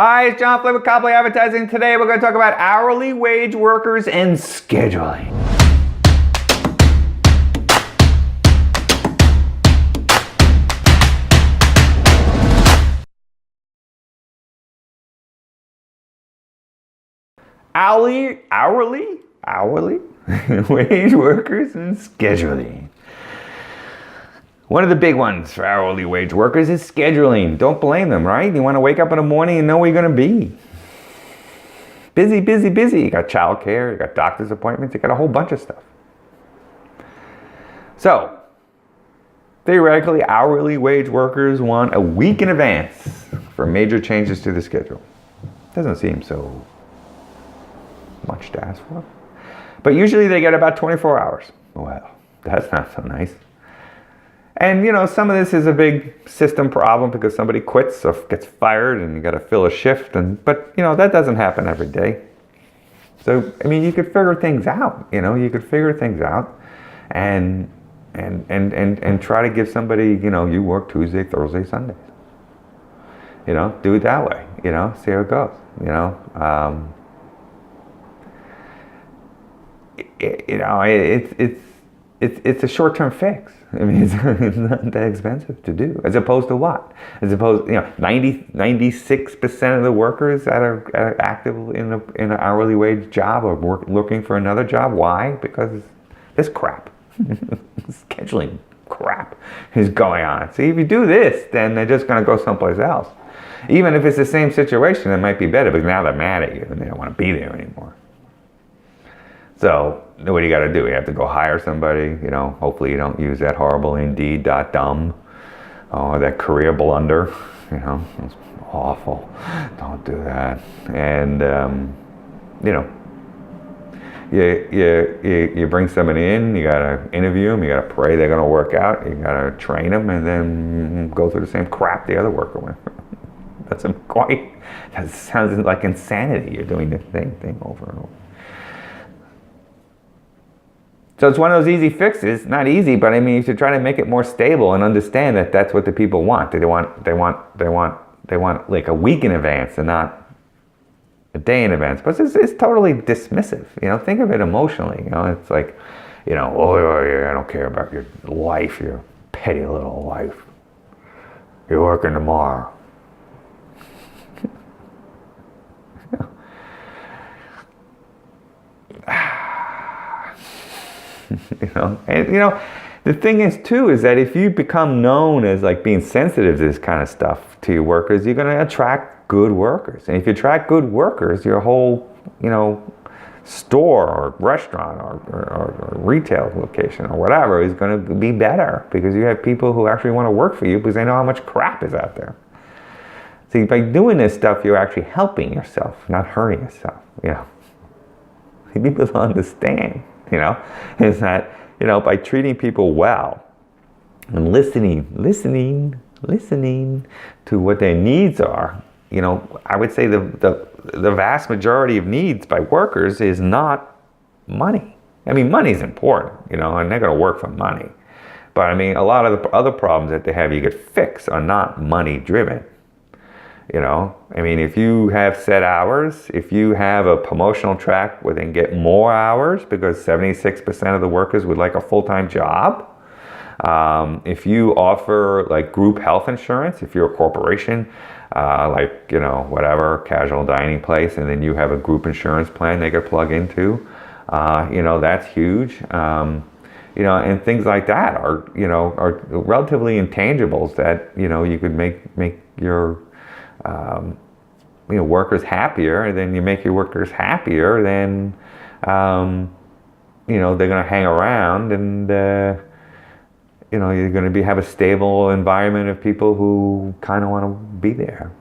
Hi, it's John Flynn with Copley Advertising. Today we're going to talk about hourly wage workers and scheduling. Hourly wage workers and scheduling. One of the big ones for hourly wage workers is scheduling. Don't blame them, right? You want to wake up in the morning and know where you're going to be. Busy. You got childcare, you got doctor's appointments, you got a whole bunch of stuff. So, theoretically, hourly wage workers want a week in advance for major changes to the schedule. Doesn't seem so much to ask for. But usually they get about 24 hours. Well, that's not so nice. And, you know, some of this is a big system problem because somebody quits or gets fired and you got to fill a shift. But, you know, that doesn't happen every day. So, I mean, you could figure things out, and try to give somebody, you know, you work Tuesday, Thursday, Sundays. You know, do it that way, you know, see how it goes, you know. It's a short-term fix. I mean, it's not that expensive to do. As opposed to what? As opposed, you know, 96% of the workers that are active in an hourly wage job are looking for another job. Why? Because this crap, scheduling crap is going on. See, if you do this, then they're just going to go someplace else. Even if it's the same situation, it might be better, but now they're mad at you and they don't want to be there anymore. So, what do you got to do? You have to go hire somebody, you know, hopefully you don't use that horrible Indeed.dumb or that career blunder, you know, it's awful. Don't do that. And, you know, you bring somebody in, you got to interview them, you got to pray they're going to work out, you got to train them, and then go through the same crap the other worker went through. That sounds like insanity. You're doing the same thing over and over. So it's one of those easy fixes. Not easy, but I mean, you should try to make it more stable and understand that that's what the people want. They want like a week in advance and not a day in advance. But it's totally dismissive. You know, think of it emotionally. You know, it's like, you know, oh yeah, I don't care about your life, your petty little life. You're working tomorrow. You know, and you know, the thing is too is that if you become known as like being sensitive to this kind of stuff to your workers, you're going to attract good workers. And if you attract good workers, your whole, you know, store or restaurant or retail location or whatever is going to be better because you have people who actually want to work for you because they know how much crap is out there. See, by doing this stuff, you're actually helping yourself, not hurting yourself. You know, people don't understand. You know, is that, you know, by treating people well and listening to what their needs are, you know, I would say the vast majority of needs by workers is not money. I mean, money is important, you know, and they're going to work for money. But I mean, a lot of the other problems that they have you could fix are not money driven. You know, I mean, if you have set hours, if you have a promotional track where they can get more hours because 76% of the workers would like a full-time job, if you offer like group health insurance, if you're a corporation, like, you know, whatever, casual dining place, and then you have a group insurance plan they could plug into, you know, that's huge. You know, and things like that are, you know, are relatively intangibles that, you know, you could make your you know, workers happier, and then you make your workers happier, then you know, they're going to hang around, and you know, you're going to have a stable environment of people who kind of want to be there.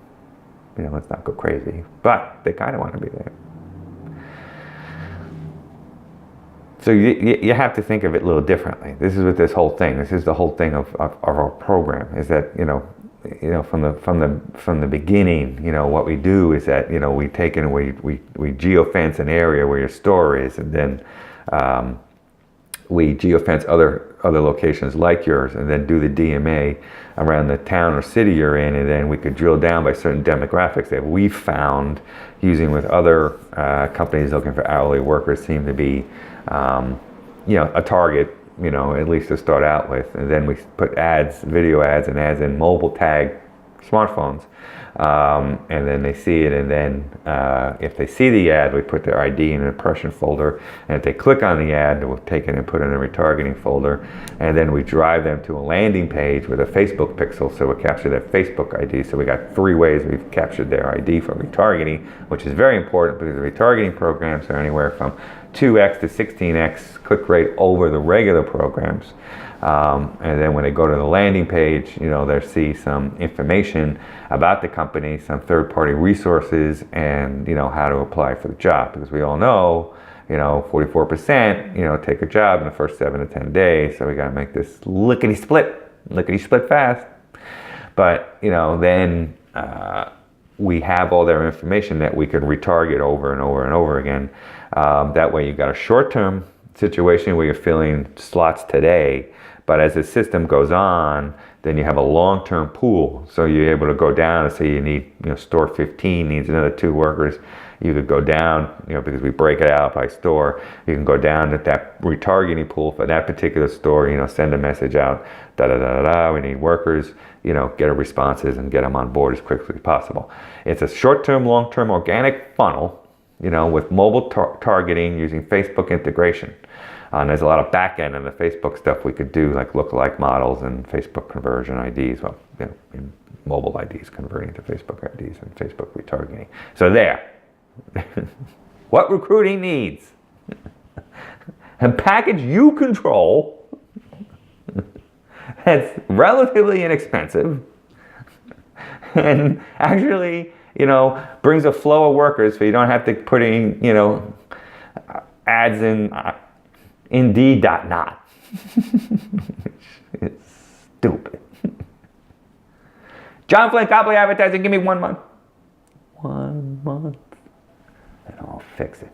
You know, let's not go crazy, but they kind of want to be there. So you have to think of it a little differently. This is what this whole thing. This is the whole thing of our program. Is that, you know, from the beginning, you know, what we do is that, you know, we take and we geofence an area where your store is, and then we geofence other other locations like yours, and then do the DMA around the town or city you're in, and then we could drill down by certain demographics that we found using with other companies looking for hourly workers seem to be, a target, at least to start out with. And then we put ads, video ads, and ads in mobile tag smartphones. And then they see it, and then if they see the ad, we put their ID in an impression folder, and if they click on the ad, we'll take it and put it in a retargeting folder, and then we drive them to a landing page with a Facebook pixel, so we capture their Facebook ID. So we got 3 ways we've captured their ID for retargeting, which is very important because the retargeting programs are anywhere from 2x to 16x click rate over the regular programs. And then when they go to the landing page, they'll see some information about the company, some third-party resources, and how to apply for the job. Because we all know, 44%, take a job in the first 7 to 10 days. So we got to make this lickety split fast. But then we have all their information that we could retarget over and over and over again. That way, you got a short-term situation where you're filling slots today. But as the system goes on, then you have a long-term pool. So you're able to go down and say you need, store 15 needs another 2 workers. You could go down, because we break it out by store. You can go down to that retargeting pool for that particular store, send a message out, we need workers, get responses and get them on board as quickly as possible. It's a short-term, long-term organic funnel, with mobile targeting using Facebook integration. And there's a lot of back end in the Facebook stuff we could do, like lookalike models and Facebook conversion IDs, in mobile IDs converting to Facebook IDs and Facebook retargeting. So there, what recruiting needs. A package you control that's relatively inexpensive and actually, brings a flow of workers so you don't have to put in, ads in Indeed.not. It's stupid. John Flynn, Copley Advertising, give me 1 month. 1 month. And I'll fix it.